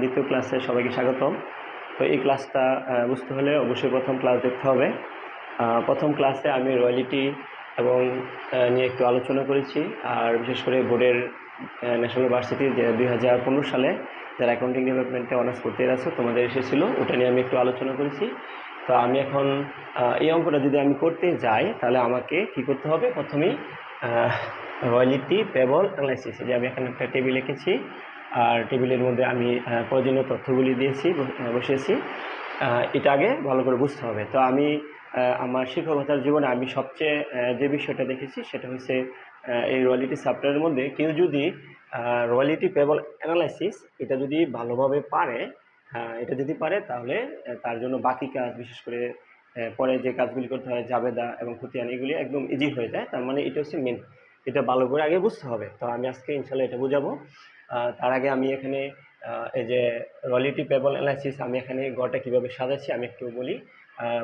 দ্বিতীয় ক্লাসে সবাইকে স্বাগতম। তো এই ক্লাসটা বুঝতে হলে অবশ্যই প্রথম ক্লাস দেখতে হবে। প্রথম ক্লাসে আমি রয়্যালিটি এবং নিয়ে একটু আলোচনা করেছি, আর বিশেষ করে বোর্ডের ন্যাশনাল ভার্সিটি যে 2015 সালে যারা অ্যাকাউন্টিং ডেভেলপমেন্টে অনার্স করতে আছে তোমাদের এসেছিলো, ওটা নিয়ে আমি একটু আলোচনা করেছি। তো আমি এখন এই অঙ্কটা যদি আমি করতে যাই তাহলে আমাকে কী করতে হবে, প্রথমেই রয়্যালিটি পেবল অ্যানালাইসিস, যে আমি এখানে একটা টেবিল লিখেছি, আর টেবিলের মধ্যে আমি প্রয়োজনীয় তথ্যগুলি দিয়েছি বসিয়েছি। এটা আগে ভালো করে বুঝতে হবে। তো আমি আমার শিক্ষকতার জীবনে আমি সবচেয়ে যে বিষয়টা দেখেছি সেটা হচ্ছে এই রয়্যালিটি সফটওয়্যারের মধ্যে কেউ যদি রয়্যালিটি পেবল অ্যানালাইসিস এটা যদি ভালোভাবে পারে, এটা যদি পারে তাহলে তার জন্য বাকি কাজ, বিশেষ করে পরে যে কাজগুলি করতে হয় জাবেদা এবং খতিয়ান, এগুলি একদম ইজি হয়ে যায়। তার মানে এটা হচ্ছে মেন, এটা ভালো করে আগে বুঝতে হবে। তো আমি আজকে ইনশাল্লাহ এটা বুঝাবো। তার আগে আমি এখানে এই যে রয়্যালিটি পেবল অ্যানালাইসিস আমি এখানে গড়টা কীভাবে সাজাচ্ছি আমি একটু বলি।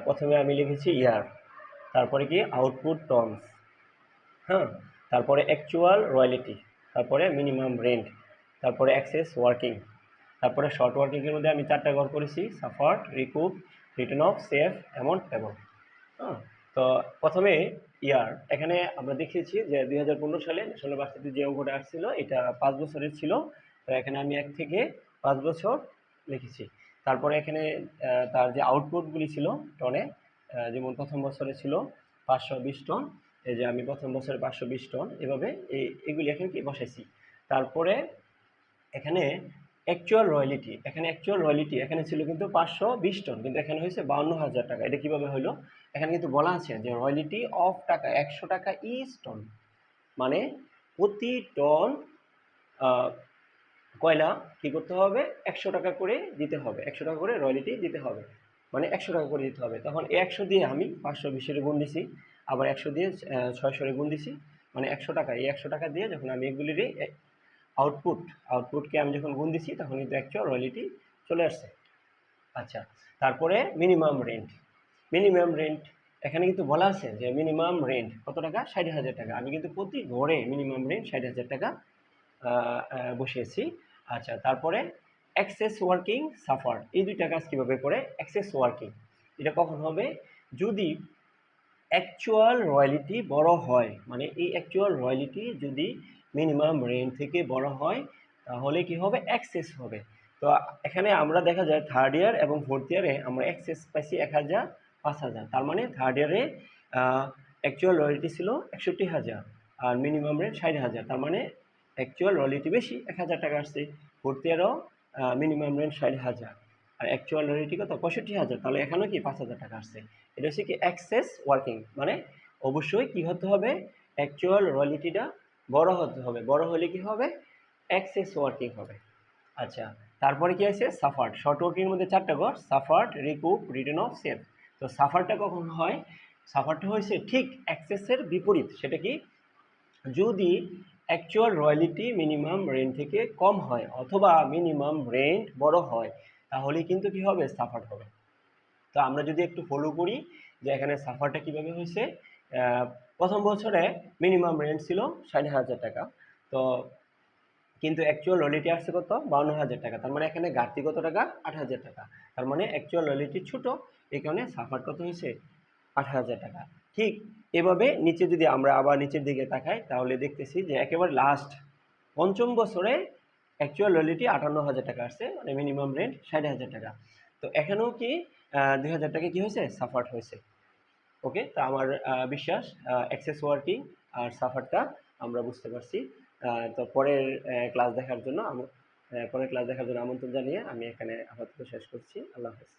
প্রথমে আমি লিখেছি ইয়ার, তারপরে কি আউটপুট টর্মস, তারপরে অ্যাকচুয়াল রয়্যালিটি, তারপরে মিনিমাম রেন্ট, তারপরে অ্যাক্সেস ওয়ার্কিং, তারপরে শর্ট ওয়ার্কিংয়ের মধ্যে আমি 4টা গড় করেছি: suffered, recoup, return of, safe, amount, payable. তো প্রথমে ইয়ার, এখানে আমরা দেখিয়েছি যে 2015 সালে ন্যাশনাল ভার্সিটির যে অঙ্কটা আসছিল এটা 5 বছরের ছিল। তো এখানে আমি 1 থেকে 5 বছর লিখেছি। তারপরে এখানে তার যে আউটপুটগুলি ছিল টনে, যেমন প্রথম বছরে ছিল 520 টন, এই যে আমি প্রথম বছরে 520 টন, এভাবে এগুলি এখানে কি বসাইছি। তারপরে এখানে অ্যাকচুয়াল রয়্যালিটি, এখানে ছিল কিন্তু 520 টন, কিন্তু এখানে হয়েছে 52,000 টাকা। এটা কিভাবে হলো? এখানে কিন্তু বলা আছে যে রয়্যালিটি অফ টাকা 100 টাকা ইজ টন, মানে প্রতি টন কয়লা কি করতে হবে, 100 টাকা করে দিতে হবে, 100 টাকা করে রয়্যালিটি দিতে হবে, মানে 100 টাকা করে দিতে হবে। তখন এই 100 দিয়ে আমি 520-এর গুণ দিছি, আবার 100 দিয়ে 600-এর গুণ দিছি, মানে 100 টাকা, এই 100 টাকা দিয়ে যখন আমি এগুলির আউটপুটকে আমি যখন গুণ দিছি তখন কিন্তু অ্যাকচুয়াল রয়্যালিটি চলে আসছে। আচ্ছা, তারপরে মিনিমাম রেন্ট, এখানে কিন্তু বলা আছে যে মিনিমাম রেন্ট কত টাকা, 60,000 টাকা। আমি কিন্তু প্রতি ঘরে মিনিমাম রেন্ট 60,000 টাকা বসিয়েছি। আচ্ছা, তারপরে অ্যাক্সেস ওয়ার্কিং, সাফার, এই দুইটা কাজ কীভাবে করে? অ্যাক্সেস ওয়ার্কিং এটা কখন হবে? যদি অ্যাকচুয়াল রয়্যালিটি বড় হয়, মানে এই অ্যাকচুয়াল রয়্যালিটি যদি মিনিমাম রেন্ট থেকে বড় হয় তাহলে কি হবে? অ্যাক্সেস হবে। তো এখানে আমরা দেখা যায় থার্ড ইয়ার এবং ফোর্থ ইয়ারে আমরা অ্যাক্সেস পাইছি 1,000, 5,000। তার মানে থার্ড ইয়ারে অ্যাকচুয়াল রয়্যালিটি ছিল 61,000 আর মিনিমাম রেন্ট 60,000। তার মানে অ্যাকচুয়াল রয়্যালিটি বেশি, 1,000 টাকা আসছে। ফোর্থ ইয়ারও মিনিমাম রেন্ট 60,000 আর অ্যাকচুয়াল রয়্যালিটি কত, 65,000। তাহলে এখানেও কি 5,000 টাকা আসছে। এটা হচ্ছে কি অ্যাক্সেস ওয়ার্কিং, মানে অবশ্যই কি হতে হবে, অ্যাকচুয়াল রয়্যালিটিটা বড় হতে হবে। বড় হলে কি হবে? অ্যাক্সেস ওয়ার্কিং হবে। আচ্ছা, তারপরে কি আছে? সাফার্ড। শর্ট ওয়ার্কিংয়ের মধ্যে 4টা ঘর: suffered, recoup, return of, save. তো সাফারটা কখন হয়? সাফারটা হয়েছে ঠিক অ্যাক্সেসের বিপরীত। সেটা কি? যদি অ্যাকচুয়াল রয়্যালিটি মিনিমাম রেন্ট থেকে কম হয় অথবা মিনিমাম রেন্ট বড় হয় তাহলে কিন্তু কি হবে? সাফার হবে। তো আমরা যদি একটু ফলো করি যে এখানে সাফারটা কিভাবে হয়েছে। প্রথম বছরে মিনিমাম রেন্ট ছিল 60,000 টাকা, তো কিন্তু অ্যাকচুয়াল রয়্যালিটি আসছে কত? 52,000 টাকা। তার মানে এখানে ঘাটতি কত টাকা? 8,000 টাকা। তার মানে অ্যাকচুয়াল রয়্যালিটি ছোট, এই কারণে সাফার কত হয়েছে? 8,000 টাকা। ঠিক এভাবে নিচে যদি আমরা আবার নিচের দিকে তাকাই তাহলে দেখতেছি যে একেবারে লাস্ট পঞ্চম বছরে অ্যাকচুয়াল রয়্যালিটি 58,000 টাকা আসছে, মানে মিনিমাম রেন্ট 60,000 টাকা। তো এখানেও কি 2,000 টাকা কি হয়েছে? সাফার হয়েছে। ওকে, তো আমার বিশ্বাস অ্যাক্সেস ওয়ার্কিং আর সাফারটা আমরা বুঝতে পারছি। তো পরের ক্লাস দেখার জন্য আমন্ত্রণ জানিয়ে আমি এখানে আপাতত শেষ করছি। আল্লাহ হাফেজ।